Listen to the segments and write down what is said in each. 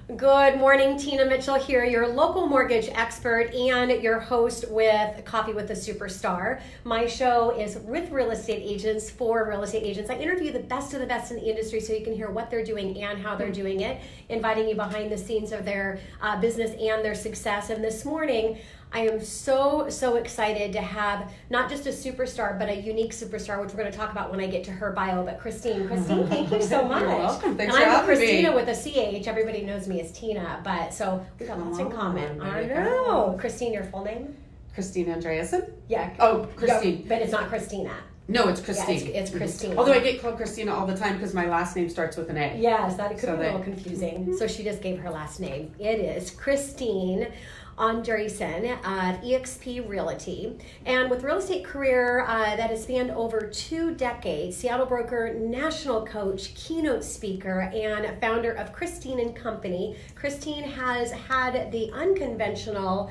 Good morning, Tina Mitchell here, your local mortgage expert and your host with Coffee with a Superstar. My show is with real estate agents for real estate agents. I interview the best of the best in the industry so you can hear what they're doing and how they're doing it, inviting you behind the scenes of their business and their success. And this morning, I am so excited to have not just a superstar, but a unique superstar, which we're going to talk about when I get to her bio. But Christine, thank you so much. You're welcome. Thanks and for I'm having Christina me. with a CH. Everybody knows me as Tina, but so we got lots in common. there I you know. go. Christine, your full name? Christine Andreasen? Yeah. Oh, Christine. No, but it's not Christina. No, it's Christine. Yeah, it's Christine. Although I get called Christina all the time because my last name starts with an A. Yes, that could So be a little confusing. So she just gave her last name. It is Christine Andreasen of eXp Realty, and with real estate career that has spanned over 2 decades, Seattle broker, national coach, keynote speaker, and founder of Christine and Company. Christine has had the unconventional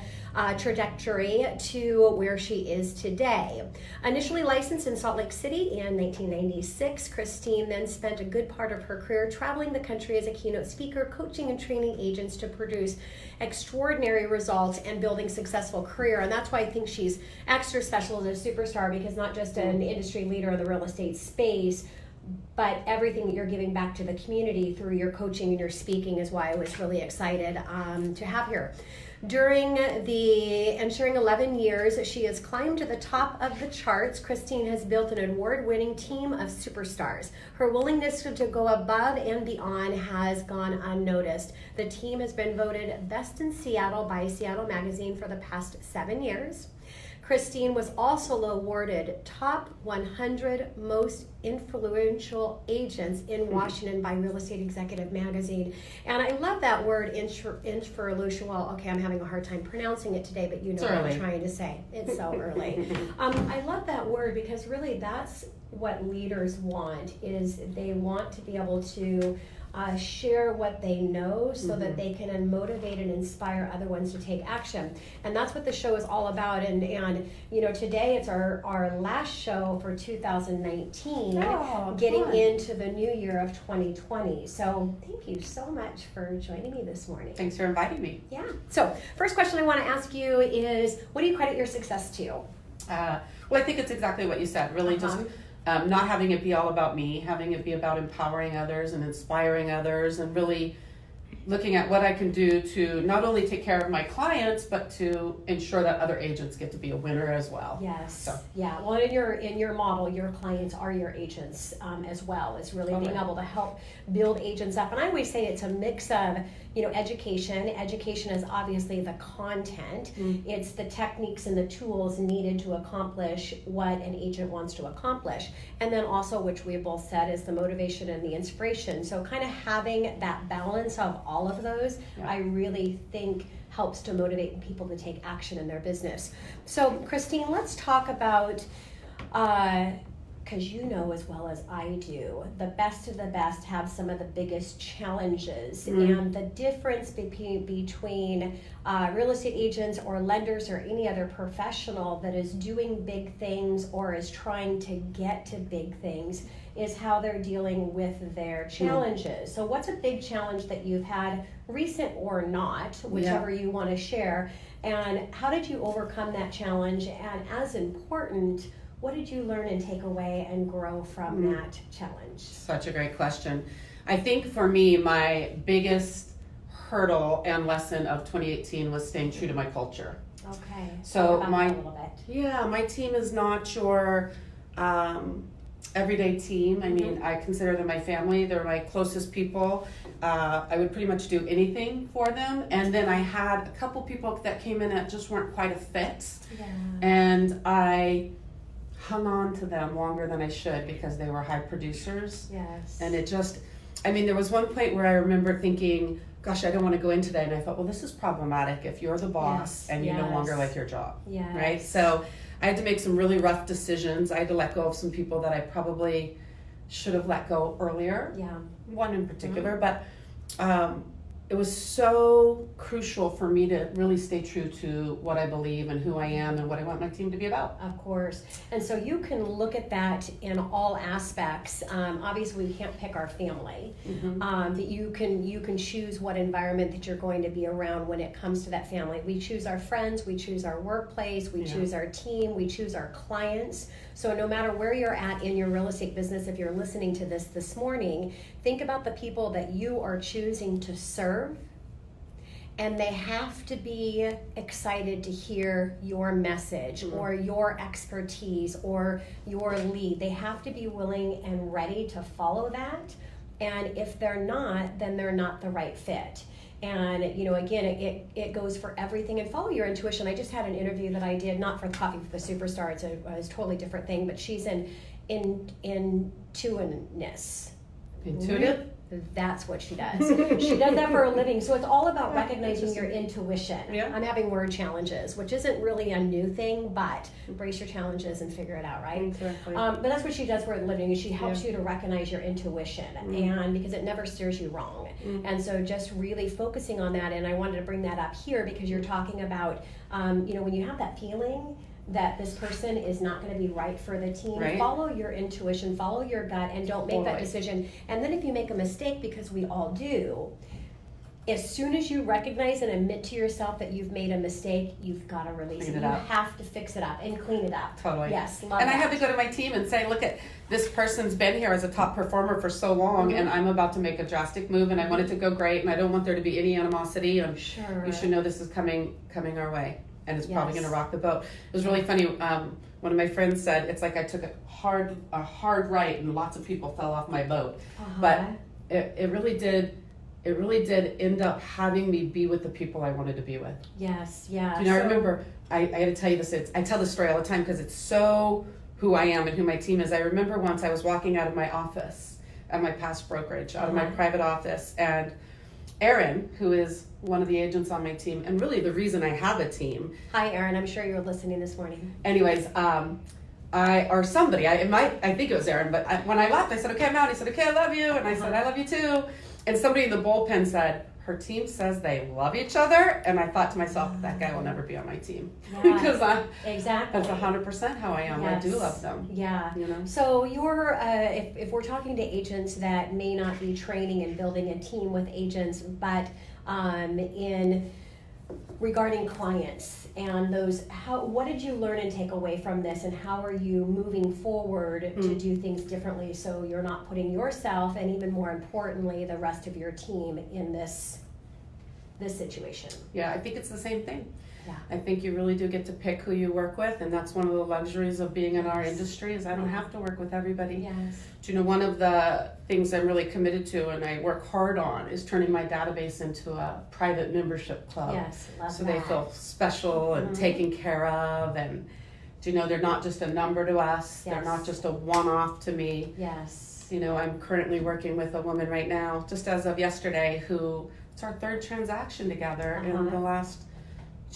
trajectory to where she is today. Initially licensed in Salt Lake City in 1996, Christine then spent a good part of her career traveling the country as a keynote speaker, coaching and training agents to produce extraordinary results and building successful career. And that's why I think she's extra special as a superstar, because not just an industry leader in the real estate space, but everything that you're giving back to the community through your coaching and your speaking is why I was really excited to have her. During the ensuing 11 years, she has climbed to the top of the charts. Christine has built an award-winning team of superstars. Her willingness to go above and beyond has gone unnoticed. The team has been voted Best in Seattle by Seattle Magazine for the past 7 years. Christine was also awarded Top 100 Most Influential Agents in Washington by Real Estate Executive Magazine. And I love that word, influential. Okay, I'm having a hard time pronouncing it today, but you know what I'm trying to say. It's so early. I love that word because really that's what leaders want, is they want to be able to share what they know so that they can motivate and inspire other ones to take action. And that's what the show is all about. And you know, today it's our last show for 2019, getting into the new year of 2020. So thank you so much for joining me this morning. Thanks for inviting me. Yeah. So first question I want to ask you is, what do you credit your success to? Well, I think it's exactly what you said. Really just not having it be all about me, having it be about empowering others and inspiring others, and really looking at what I can do to not only take care of my clients, but to ensure that other agents get to be a winner as well. Yes. So. Yeah. Well, in your model, your clients are your agents as well. It's really being able to help build agents up. And I always say it's a mix of, education. Education is obviously the content. It's the techniques and the tools needed to accomplish what an agent wants to accomplish. And then also, which we both said, is the motivation and the inspiration. So kind of having that balance of all of those, I really think helps to motivate people to take action in their business. So Christine, let's talk about, because you know as well as I do, the best of the best have some of the biggest challenges, and the difference between real estate agents or lenders or any other professional that is doing big things or is trying to get to big things is how they're dealing with their challenges. So what's a big challenge that you've had, recent or not, whichever you want to share, and how did you overcome that challenge? And as important, what did you learn and take away and grow from that challenge? Such a great question. I think for me, my biggest hurdle and lesson of 2018 was staying true to my culture. Okay. So my team is not your everyday team. I mean, I consider them my family. They're my closest people. I would pretty much do anything for them. And then I had a couple people that came in that just weren't quite a fit. Yeah. And I hung on to them longer than I should because they were high producers. Yes. And it just, there was one point where I remember thinking, gosh, I don't want to go in today. And I thought, well, this is problematic if you're the boss and you no longer like your job. Yes. Right? So I had to make some really rough decisions. I had to let go of some people that I probably should have let go earlier. Yeah. One in particular. But it was so crucial for me to really stay true to what I believe and who I am and what I want my team to be about. Of course. And so you can look at that in all aspects. Obviously, we can't pick our family, but you can choose what environment that you're going to be around when it comes to that family. We choose our friends, we choose our workplace, we choose our team, we choose our clients. So no matter where you're at in your real estate business, if you're listening to this morning, think about the people that you are choosing to serve, and they have to be excited to hear your message or your expertise or your lead. They have to be willing and ready to follow that, and if they're not, then they're not the right fit. And again, it goes for everything. And follow your intuition. I just had an interview that I did, not for Coffee with the Superstar. It's a totally different thing, but she's in intuitiveness. Intuitive? That's what she does. She does that for a living. So it's all about recognizing your intuition. Yeah. I'm having word challenges, which isn't really a new thing, but embrace your challenges and figure it out, right? Exactly. But that's what she does for a living, is she helps you to recognize your intuition, and because it never steers you wrong. And so just really focusing on that, and I wanted to bring that up here because you're talking about, when you have that feeling that this person is not going to be right for the team, follow your intuition, follow your gut, and don't make that decision. And then if you make a mistake, because we all do, as soon as you recognize and admit to yourself that you've made a mistake, you've got to release it. You have to fix it up and clean it up. Totally. Yes, love and that. I have to go to my team and say, look, at this person's been here as a top performer for so long, and I'm about to make a drastic move, and I want it to go great, and I don't want there to be any animosity, and you should know this is coming our way. And it's probably going to rock the boat. It was really funny. One of my friends said, it's like I took a hard right and lots of people fell off my boat. But it really did end up having me be with the people I wanted to be with. Yes, yeah. I remember, I got to tell you this, I tell this story all the time because it's so who I am and who my team is. I remember once I was walking out of my office at my past brokerage, out of my private office, and Erin, who is one of the agents on my team, and really the reason I have a team. Hi, Erin. I'm sure you're listening this morning. Anyways, I think it was Erin, but when I left, I said, okay, I'm out. He said, okay, I love you. And I said, I love you too. And somebody in the bullpen said, her team says they love each other. And I thought to myself, that guy will never be on my team. Because that's 100% how I am. Yes. I do love them. Yeah. So you're, if we're talking to agents that may not be training and building a team with agents, but in regarding clients and those, what did you learn and take away from this, and how are you moving forward to do things differently so you're not putting yourself and even more importantly the rest of your team in this situation? Yeah, I think it's the same thing. Yeah. I think you really do get to pick who you work with, and that's one of the luxuries of being in our industry is I don't have to work with everybody. Yes. Do one of the things I'm really committed to and I work hard on is turning my database into a private membership club. Yes, love so that. they feel special and taken care of, and they're not just a number to us. Yes. They're not just a one-off to me. Yes. I'm currently working with a woman right now, just as of yesterday, who it's our third transaction together in the last,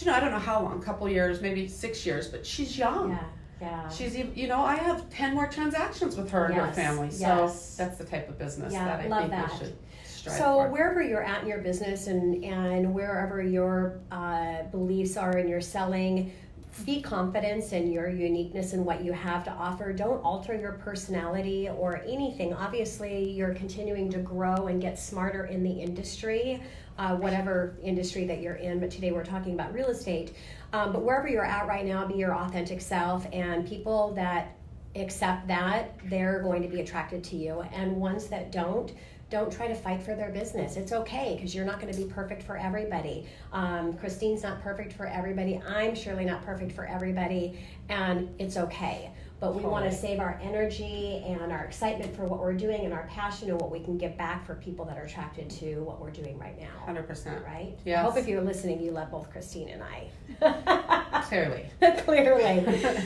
I don't know how long, couple years, maybe 6 years, but she's young. Yeah. She's, I have 10 more transactions with her and her family. So that's the type of business that I think we should strive for. Wherever you're at in your business and wherever your beliefs are in your selling, be confident in your uniqueness and what you have to offer. Don't alter your personality or anything. Obviously, you're continuing to grow and get smarter in the industry, whatever industry that you're in. But today we're talking about real estate. But wherever you're at right now, be your authentic self, and people that accept that, they're going to be attracted to you. And ones that don't try to fight for their business. It's okay, because you're not going to be perfect for everybody. Christine's not perfect for everybody. I'm surely not perfect for everybody, and it's okay. But we want to save our energy and our excitement for what we're doing and our passion and what we can give back for people that are attracted to what we're doing right now. 100%. Right? Yes. I hope if you're listening, you love both Christine and I. Clearly.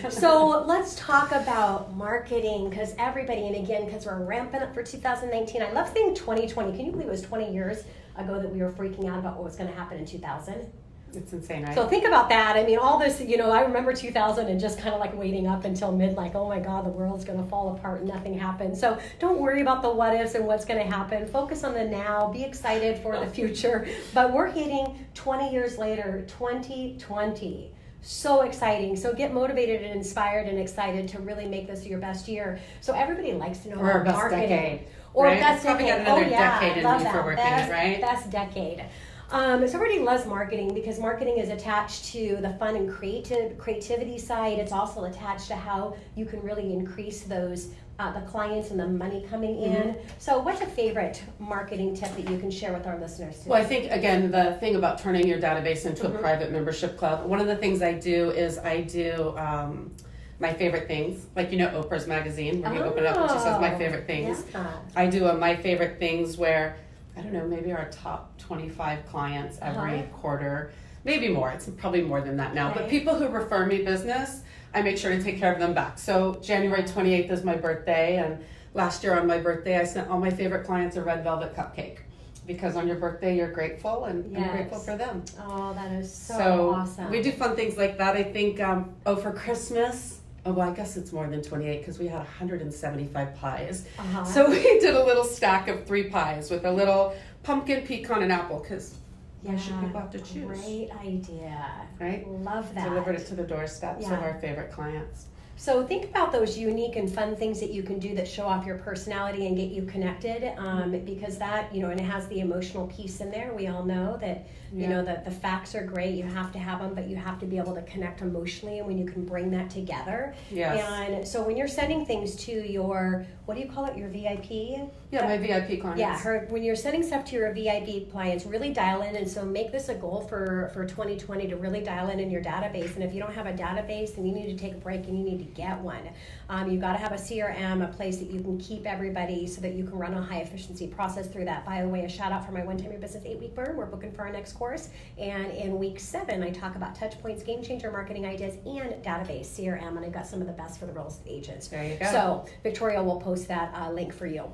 So let's talk about marketing, because everybody, and again, because we're ramping up for 2019. I love saying 2020. Can you believe it was 20 years ago that we were freaking out about what was going to happen in 2000? It's insane, right? So think about that. I mean, all this, I remember 2000 and just kind of like waiting up until mid, like, oh my God, the world's going to fall apart and nothing happened. So don't worry about the what ifs and what's going to happen. Focus on the now. Be excited for the future. But we're hitting 20 years later, 2020. So exciting. So get motivated and inspired and excited to really make this your best year. So everybody likes to know or about best marketing. decade. Or right? best Probably decade. got another decade in love me for that. working Best, it, right? Best decade. So everybody loves marketing because marketing is attached to the fun and creativity side. It's also attached to how you can really increase those the clients and the money coming in. So what's a favorite marketing tip that you can share with our listeners today? Well, I think, again, the thing about turning your database into a private membership club, one of the things I do is I do my favorite things. Like, Oprah's magazine, where you open it up and she says my favorite things. Yeah. I do a my favorite things where, I don't know, maybe our top 25 clients every quarter, maybe more. It's probably more than that now. Okay. But people who refer me business, I make sure to take care of them back. So January 28th is my birthday, and last year on my birthday, I sent all my favorite clients a red velvet cupcake. Because on your birthday, you're grateful, and I'm grateful for them. Oh, that is so awesome. We do fun things like that. I think, for Christmas, well, I guess it's more than 28 because we had 175 pies. So we did a little stack of 3 pies with a little pumpkin, pecan, and apple because why should people have to choose? Great idea. Right? Love that. Delivered it to the doorsteps of our favorite clients. So think about those unique and fun things that you can do that show off your personality and get you connected, because that, and it has the emotional piece in there. We all know that, that the facts are great. You have to have them, but you have to be able to connect emotionally, and when you can bring that together. Yes. And so when you're sending things to your, what do you call it, your VIP? Yeah, my VIP clients. Yeah, when you're sending stuff to your VIP clients, really dial in. And so make this a goal for 2020 to really dial in your database. And if you don't have a database, then you need to take a break and you need to get one. You've got to have a CRM, a place that you can keep everybody so that you can run a high efficiency process through that. By the way, a shout out for my One Time Your Business 8-week burn. We're booking for our next course. And in week 7, I talk about touch points, game changer marketing ideas, and database CRM. And I've got some of the best for the real estate agents. There you go. So Victoria will post that link for you.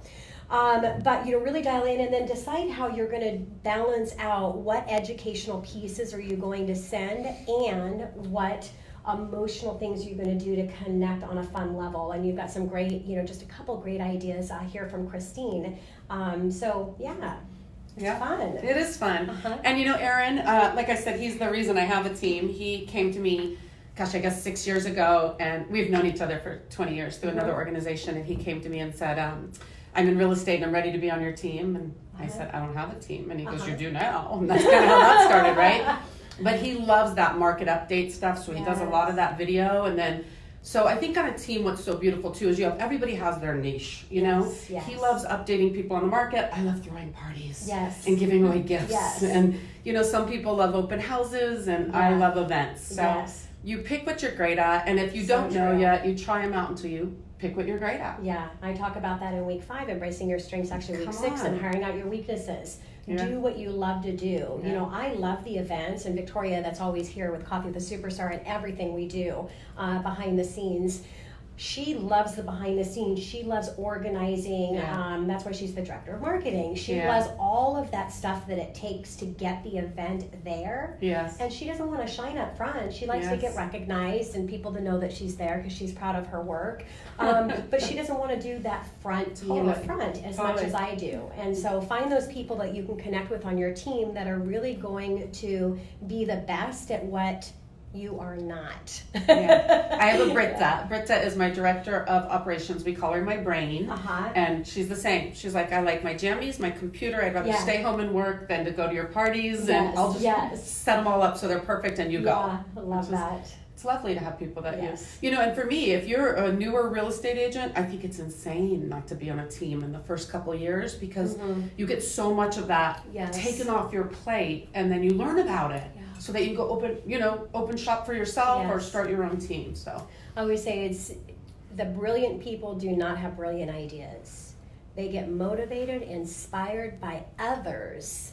But really dial in and then decide how you're going to balance out what educational pieces are you going to send and what emotional things you're going to do to connect on a fun level. And you've got some great, just a couple great ideas here from Christine. So yeah. It's fun. It is fun. And Aaron, like I said, he's the reason I have a team. He came to me, I guess 6 years ago, and we've known each other for 20 years through another organization, and he came to me and said, I'm in real estate and I'm ready to be on your team. And I said, I don't have a team. And he goes, you do now. And that's kind of how that started, right? But he loves that market update stuff, so he does a lot of that video. And then, so I think on a team, what's so beautiful too is everybody has their niche, Yes. He loves updating people on the market. I love throwing parties. Yes. And giving away gifts. Yes. And, some people love open houses, and I love events. So you pick what you're great at, and if you don't know yet, you try them out until you pick what you're great at. Yeah, I talk about that in week 5, embracing your strengths, actually week 6, and hiring out your weaknesses. Do what you love to do. I love the events, and Victoria, that's always here with Coffee with a Superstar and everything we do behind the scenes. She loves the behind the scenes. She loves organizing. That's why she's the director of marketing. She loves all of that stuff that it takes to get the event there. Yes. And she doesn't want to shine up front. She likes to get recognized and people to know that she's there because she's proud of her work. But she doesn't want to do that front in the front as much as I do. And so find those people that you can connect with on your team that are really going to be the best at what you are not. I have a Britta. Britta is my director of operations. We call her my brain. And she's the same. She's like, I like my jammies, my computer. I'd rather stay home and work than to go to your parties. And I'll just set them all up so they're perfect and you go. I love that. It's lovely to have people that and for me, if you're a newer real estate agent, I think it's insane not to be on a team in the first couple of years because you get so much of that taken off your plate, and then you learn about it so that you can go open shop for yourself or start your own team. So I always say it's the brilliant people do not have brilliant ideas. They get motivated, inspired by others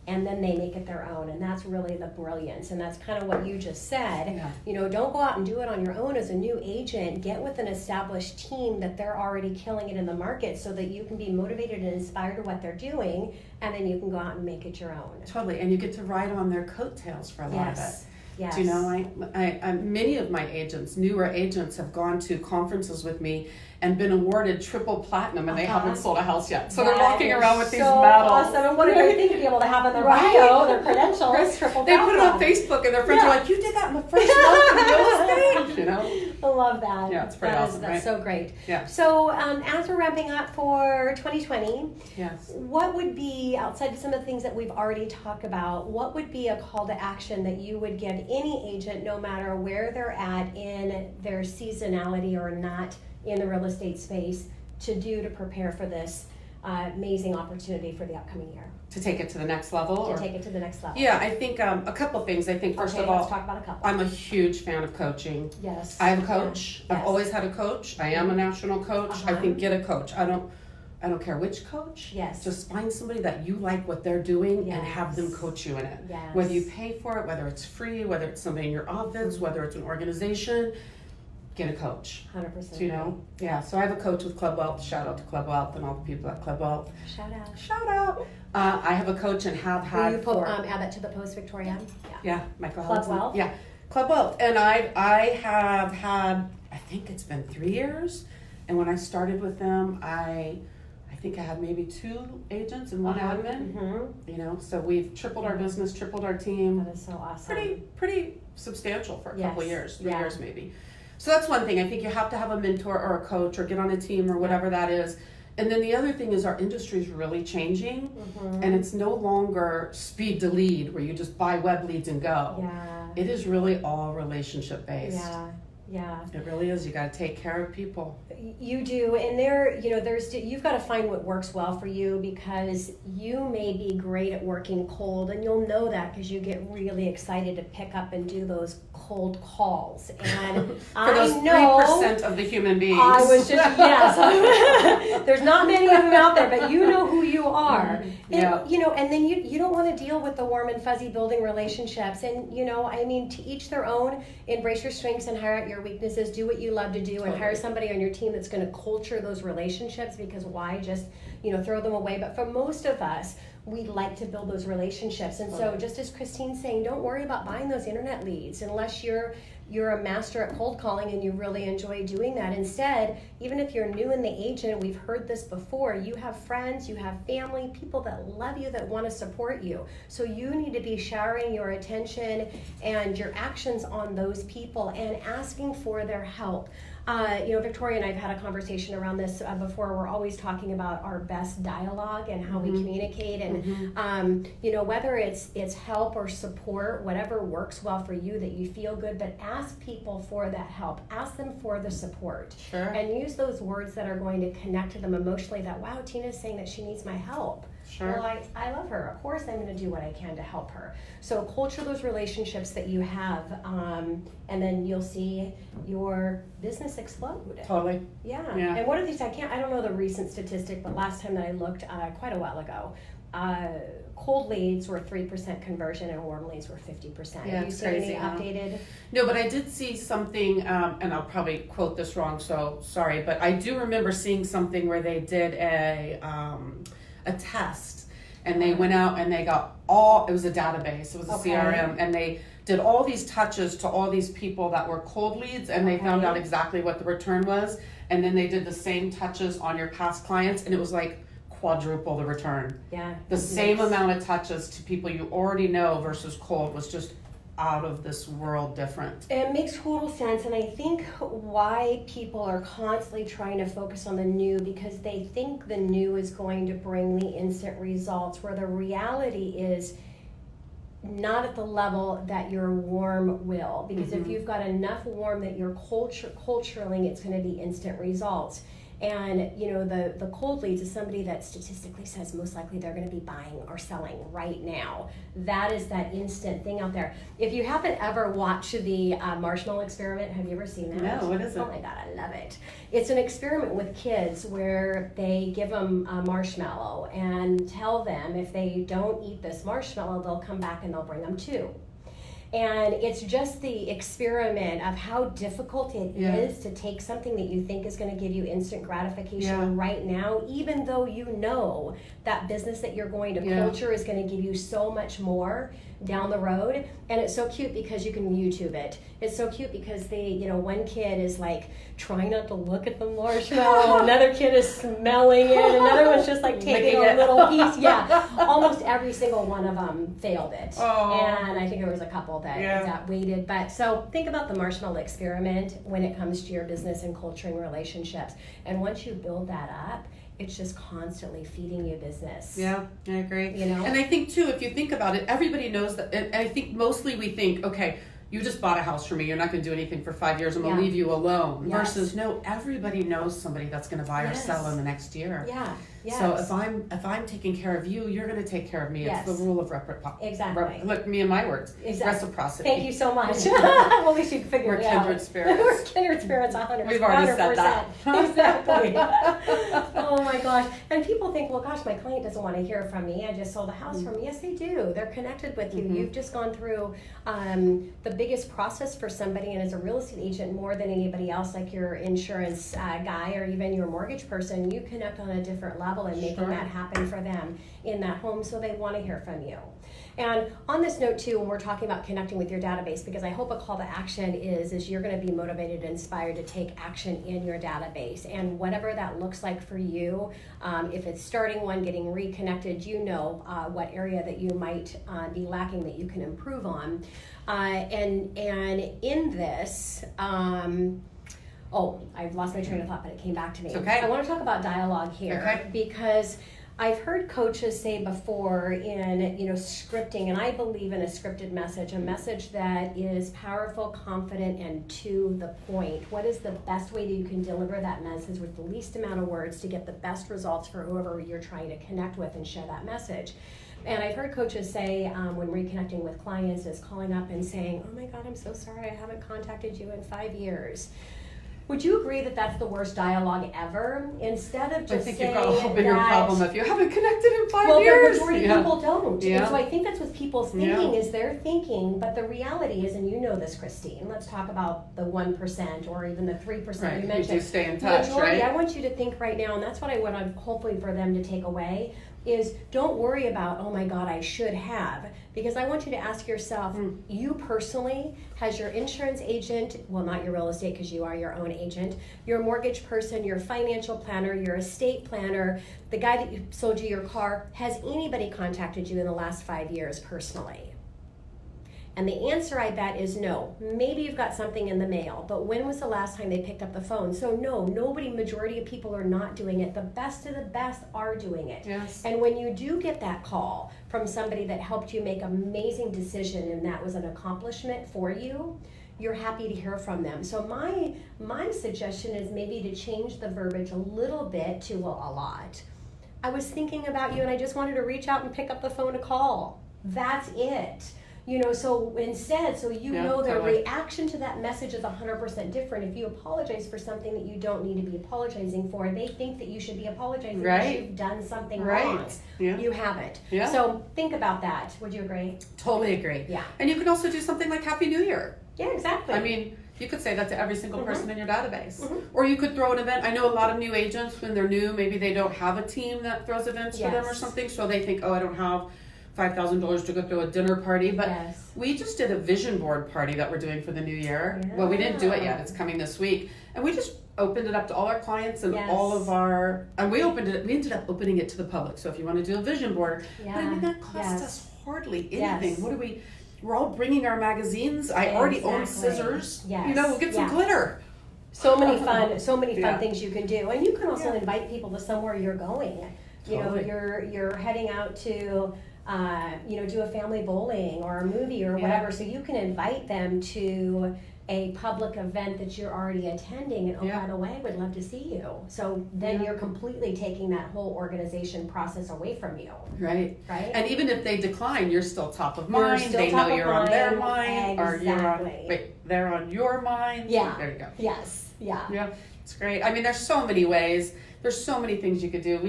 and then they make it their own. And that's really the brilliance. And that's kind of what you just said. Yeah. You know, don't go out and do it on your own as a new agent. Get with an established team that they're already killing it in the market so that you can be motivated and inspired to what they're doing, and then you can go out and make it your own. Totally, and you get to ride on their coattails for a lot of it. Yes. Do you know, I many of my agents, newer agents, have gone to conferences with me and been awarded triple platinum, and they haven't sold a house yet. So they're walking around with these medals. Awesome. And what a great thing to be able to have in their bio, their credentials, triple They platinum. put it on Facebook, and their friends are like, "You did that in the first month of real estate," you know. I love that. Yeah, it's pretty awesome, That's right? so great. Yeah. So as we're ramping up for 2020, Yes. what would be, outside of some of the things that we've already talked about, what would be a call to action that you would give any agent, no matter where they're at in their seasonality or not in the real estate space, to do to prepare for this amazing opportunity for the upcoming year? To take it to the next level? To take it to the next level. Yeah, I think a couple of things. I think first of all, let's talk about a couple. I'm a huge fan of coaching. Yes. I have a coach. Yes. I've always had a coach. I am a national coach. I think Uh-huh. get a coach. I don't care which coach. Yes. Just find somebody that you like what they're doing and have them Yes. coach you in it. Yes. Whether you pay for it, whether it's free, whether it's somebody in your office, whether it's an organization, get a coach. 100%. Do you know? Yeah. So I have a coach with Club Wealth. Shout out to Club Wealth and all the people at Club Wealth. Shout out. Shout out. I have a coach and have Will had you add that to the post, Victoria? Yeah, Michael Club Hudson. Wealth? Yeah, Club Wealth. And I have had, I think it's been 3 years. And when I started with them, I think I had maybe 2 agents and 1 admin. Mm-hmm. You know, so we've tripled our business, tripled our team. That is so awesome. Pretty substantial for a couple Yes. years, 3 Yeah. years maybe. So that's one thing. I think you have to have a mentor or a coach or get on a team or whatever that is. And then the other thing is our industry is really changing, and it's no longer speed to lead where you just buy web leads and go. Yeah. It is really all relationship based. Yeah. Yeah. It really is. You got to take care of people. You do, and you've got to find what works well for you, because you may be great at working cold, and you'll know that because you get really excited to pick up and do those cold calls. And For those 3% of the human beings. I was just, yes. There's not many of them out there, but you know who you are. And, Yeah. And then you don't want to deal with the warm and fuzzy building relationships. And, to each their own. Embrace your strengths and hire out your weaknesses. Do what you love to do, and hire somebody on your team that's going to culture those relationships, because why just, throw them away? But for most of us, we like to build those relationships. And so just as Christine's saying, don't worry about buying those internet leads unless you're a master at cold calling and you really enjoy doing that. Instead, even if you're new in the agent, we've heard this before, you have friends, you have family, people that love you, that want to support you. So you need to be showering your attention and your actions on those people and asking for their help. Victoria and I have had a conversation around this before. We're always talking about our best dialogue and how we communicate, and whether it's help or support, whatever works well for you that you feel good, but ask people for that help. Ask them for the support. Sure. And use those words that are going to connect to them emotionally, that, wow, Tina's saying that she needs my help. Sure. Well, I love her. Of course, I'm going to do what I can to help her. So culture those relationships that you have, and then you'll see your business explode. Totally. Yeah. Yeah. And one of these, I don't know the recent statistic, but last time that I looked, quite a while ago, cold leads were 3% conversion and warm leads were 50%. Yeah, Have you it's seen crazy, any huh? updated? No, but I did see something, and I'll probably quote this wrong, so sorry, but I do remember seeing something where they did a test, and they went out and they got it was a database, it was a CRM, and they did all these touches to all these people that were cold leads, and they found out exactly what the return was, and then they did the same touches on your past clients, and it was like quadruple the return. Yeah. The same amount of touches to people you already know versus cold was just out of this world different. It makes total sense, and I think why people are constantly trying to focus on the new, because they think the new is going to bring the instant results, where the reality is not at the level that your warm will, because if you've got enough warm that you're culturing, it's going to be instant results. And you know, the cold leads is somebody that statistically says most likely they're going to be buying or selling right now. That is that instant thing out there. If you haven't ever watched the Marshmallow Experiment, have you ever seen that? No, what is it? Oh my God, I love it. It's an experiment with kids where they give them a marshmallow and tell them if they don't eat this marshmallow, they'll come back and they'll bring them two. And it's just the experiment of how difficult it is to take something that you think is going to give you instant gratification right now, even though you know that business that you're going to culture is going to give you so much more down the road. And it's so cute because you can YouTube it. It's so cute because one kid is like trying not to look at the marshmallow, another kid is smelling it, another one's just like taking a little piece. Yeah, almost every single one of them failed it. Oh. And I think there was a couple that waited. But so think about the Marshmallow Experiment when it comes to your business and culturing relationships. And once you build that up, it's just constantly feeding you business. Yeah, I agree. You know? And I think too, if you think about it, everybody knows that, and I think mostly we think, okay, you just bought a house for me, you're not going to do anything for 5 years, I'm going to leave you alone. Versus, no, everybody knows somebody that's going to buy or sell in the next year. Yeah. Yes. So if I'm taking care of you, you're going to take care of me. It's the rule of Exactly. Look, me and my words. Exactly. Reciprocity. Thank you so much. Well, at least you figured it out. We're kindred spirits. We're kindred spirits, 100%. We've already said that. Exactly. Oh my gosh. And people think, well, gosh, my client doesn't want to hear from me. I just sold a house from me. Yes, they do. They're connected with you. You've just gone through the biggest process for somebody, and as a real estate agent, more than anybody else, like your insurance guy or even your mortgage person, you connect on a different level and making that happen for them in that home, so they want to hear from you. And on this note too, when we're talking about connecting with your database, because I hope a call to action is you're going to be motivated and inspired to take action in your database, and whatever that looks like for you, if it's starting one, getting reconnected, what area that you might be lacking that you can improve on, and in this. I've lost my train of thought, but it came back to me. It's okay. I want to talk about dialogue here because I've heard coaches say before in scripting, and I believe in a scripted message, a message that is powerful, confident, and to the point. What is the best way that you can deliver that message with the least amount of words to get the best results for whoever you're trying to connect with and share that message? And I've heard coaches say when reconnecting with clients is calling up and saying, oh my God, I'm so sorry, I haven't contacted you in 5 years. Would you agree that that's the worst dialogue ever? Instead of just I think saying you've got a whole bigger problem if you haven't connected in 5 years. Well, the majority of people don't. Yeah. And so I think that's what people's thinking is they're thinking, but the reality is, and you know this, Christine, let's talk about the 1% or even the 3% you mentioned. You do stay in touch, majority, I want you to think right now, and that's what I want hopefully for them to take away, is don't worry about, oh my God, I should have. Because I want you to ask yourself, you personally, has your insurance agent, well, not your real estate because you are your own agent, your mortgage person, your financial planner, your estate planner, the guy that sold you your car, has anybody contacted you in the last 5 years personally? And the answer, I bet, is no. Maybe you've got something in the mail, but when was the last time they picked up the phone? So no, majority of people are not doing it. The best of the best are doing it. Yes. And when you do get that call from somebody that helped you make an amazing decision and that was an accomplishment for you, you're happy to hear from them. So my suggestion is maybe to change the verbiage a little bit to a lot. I was thinking about you and I just wanted to reach out and pick up the phone to call. That's it. So instead, their reaction to that message is 100% different. If you apologize for something that you don't need to be apologizing for, they think that you should be apologizing because you've done something wrong. Yeah. You haven't. Yeah. So think about that. Would you agree? Totally agree. Yeah. And you can also do something like Happy New Year. Yeah, exactly. I mean, you could say that to every single person in your database. Or you could throw an event. I know a lot of new agents, when they're new, maybe they don't have a team that throws events for them or something, so they think, I don't have $5,000 to go through a dinner party, but we just did a vision board party that we're doing for the new year. Yeah. Well, we didn't do it yet. It's coming this week. And we just opened it up to all our clients and all of our, and we ended up opening it to the public. So if you want to do a vision board, but I mean, that costs us hardly anything. We're all bringing our magazines. I already own scissors. We'll get some glitter. So many fun things you can do. And you can also invite people to somewhere you're going. You're heading out to do a family bowling or a movie or whatever. So you can invite them to a public event that you're already attending, and by the way, would love to see you. So then you're completely taking that whole organization process away from you. Right. Right. And even if they decline, you're still top of mind. They know you're on their mind, or they're on your mind. Yeah. There you go. Yes. Yeah. Yeah. It's great. I mean, there's so many ways. There's so many things you could do.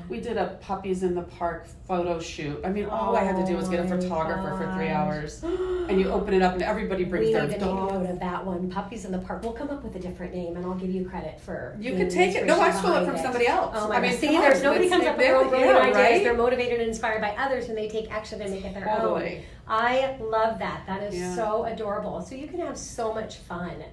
We did a puppies in the park photo shoot. I mean, all I had to do was get a photographer for 3 hours, and you open it up, and everybody brings their dog. We need to make note of that one. Puppies in the park. We'll come up with a different name, and I'll give you credit for. You can take it. No, I stole it from somebody else. Oh my I mean, see, there's nobody comes up with their own brilliant ideas. Right? They're motivated and inspired by others, and they take action and make it their own. I love that. That is so adorable. So you can have so much fun.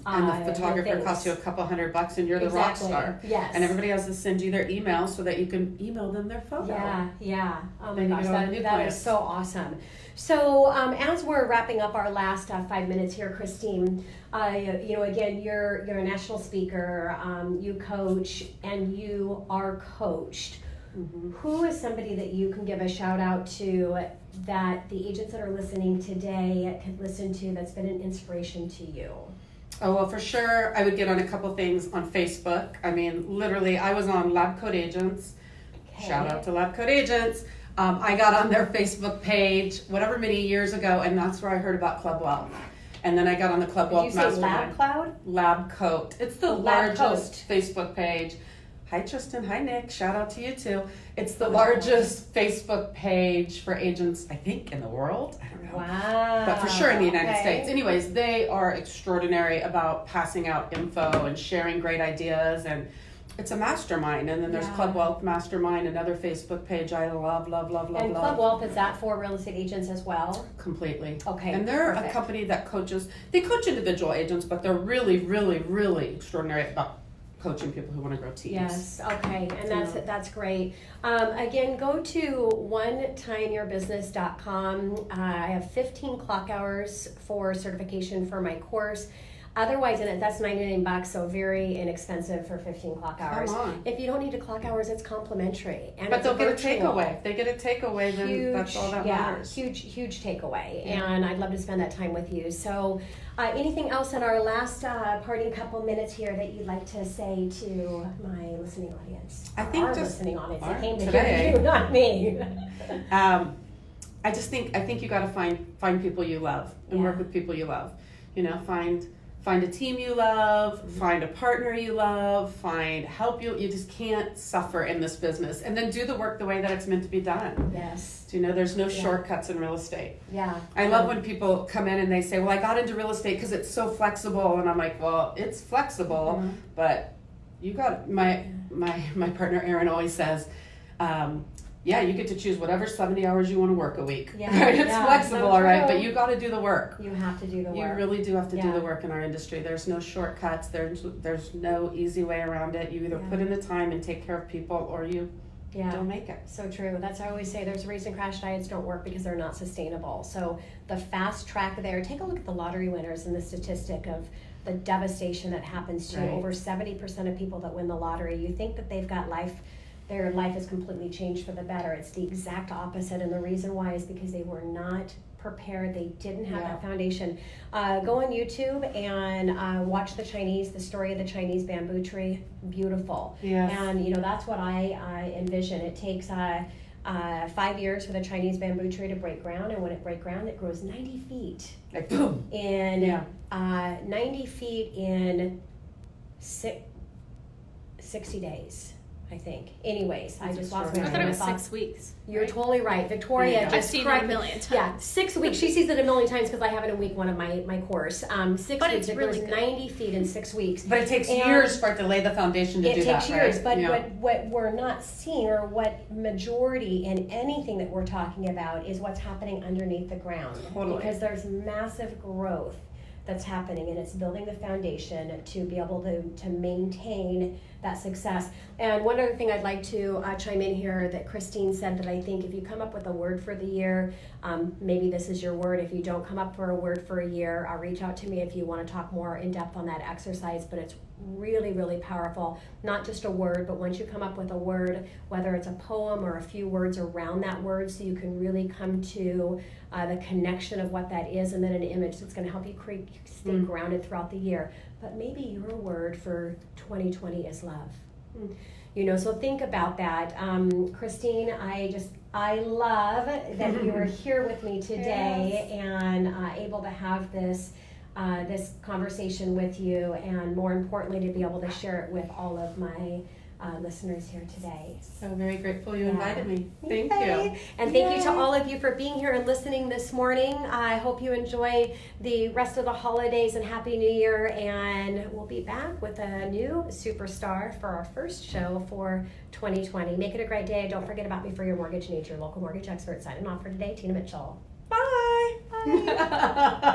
And the photographer costs you $200 and you're the rock star. Yes. And everybody has to send you their email so that you can email them their photo. Yeah. Oh my gosh, that is so awesome. So as we're wrapping up our last 5 minutes here, Christine, again, you're a national speaker, you coach, and you are coached. Mm-hmm. Who is somebody that you can give a shout out to that the agents that are listening today could listen to that's been an inspiration to you? Oh, well, for sure, I would get on a couple things on Facebook. I mean, literally, I was on Lab Coat Agents. Okay. Shout out to Lab Coat Agents. I got on their Facebook page, whatever many years ago, and that's where I heard about Club Wealth. And then I got on the Club Wealth Mastermind. Lab Cloud? Lab Coat. It's the largest Facebook page. Hi, Tristan. Hi, Nick. Shout out to you, too. It's the largest Facebook page for agents, I think, in the world. I don't know. Wow. But for sure in the United States. Anyways, they are extraordinary about passing out info and sharing great ideas. And it's a mastermind. And then there's Club Wealth Mastermind, another Facebook page I love. And Club Wealth, is that for real estate agents as well? Completely. Okay. And they're a company that they coach individual agents, but they're really, really, really extraordinary about coaching people who want to grow teams. Yes, okay, and that's great. Again, go to onetimeyourbusiness.com. I have 15 clock hours for certification for my course. Otherwise, and that's $99, so very inexpensive for 15 clock hours. Come on. If you don't need a clock hours, it's complimentary. And but they'll get a takeaway. If they get a takeaway, then that's all that matters. Huge takeaway. Yeah. And I'd love to spend that time with you. So anything else in our last parting couple minutes here that you'd like to say to my listening audience? I think listening audience. It came to hear you, not me. I think you got to find people you love and work with people you love. Find a team you love, find a partner you love, find help you. You just can't suffer in this business. And then do the work the way that it's meant to be done. Yes. There's no shortcuts in real estate. Yeah. I love when people come in and they say, well, I got into real estate because it's so flexible. And I'm like, well, it's flexible, but you got, my partner Aaron always says, you get to choose whatever 70 hours you want to work a week. Yeah, right? It's flexible, so all right, but you got to do the work. You have to do the work. You really do have to do the work in our industry. There's no shortcuts. There's no easy way around it. You either put in the time and take care of people, or you don't make it. So true. That's I always say. There's a reason crash diets don't work, because they're not sustainable. So the fast track there. Take a look at the lottery winners and the statistic of the devastation that happens to over 70% of people that win the lottery. You think that they've got their life is completely changed for the better. It's the exact opposite, and the reason why is because they were not prepared. They didn't have that foundation. Go on YouTube and watch the story of the Chinese bamboo tree. Beautiful. Yes. And that's what I envision. It takes 5 years for the Chinese bamboo tree to break ground, and when it breaks ground, it grows 90 feet. Like boom. 90 feet in 60 days. I think. Anyways, I just lost my I thought it was 6 weeks. You're totally right. Victoria just I've seen it a million times. Yeah, 6 weeks. She sees it a million times because I have it in week 1 of my course. 6 weeks. It's really it goes 90 feet in 6 weeks. But it takes years for it to lay the foundation to do that, right? It takes years, but what we're not seeing, or what majority in anything that we're talking about, is what's happening underneath the ground. Totally. Because there's massive growth that's happening, and it's building the foundation to be able to maintain that success. And one other thing I'd like to chime in here that Christine said, that I think if you come up with a word for the year, maybe this is your word. If you don't come up for a word for a year, reach out to me if you want to talk more in depth on that exercise, but it's really, really powerful. Not just a word, but once you come up with a word, whether it's a poem or a few words around that word, so you can really come to the connection of what that is, and then an image that's going to help you stay grounded throughout the year. But maybe your word for 2020 is love. You know, so think about that. Christine, I love that you are here with me today and able to have this conversation with you, and more importantly, to be able to share it with all of my listeners here today. So very grateful you invited me. Thank Yay. you. And thank you to all of you for being here and listening this morning. I hope you enjoy the rest of the holidays and Happy New Year. And we'll be back with a new superstar for our first show for 2020. Make it a great day. Don't forget about me for your mortgage needs. Your local mortgage expert signing off for today, Tina Mitchell. Bye. Bye.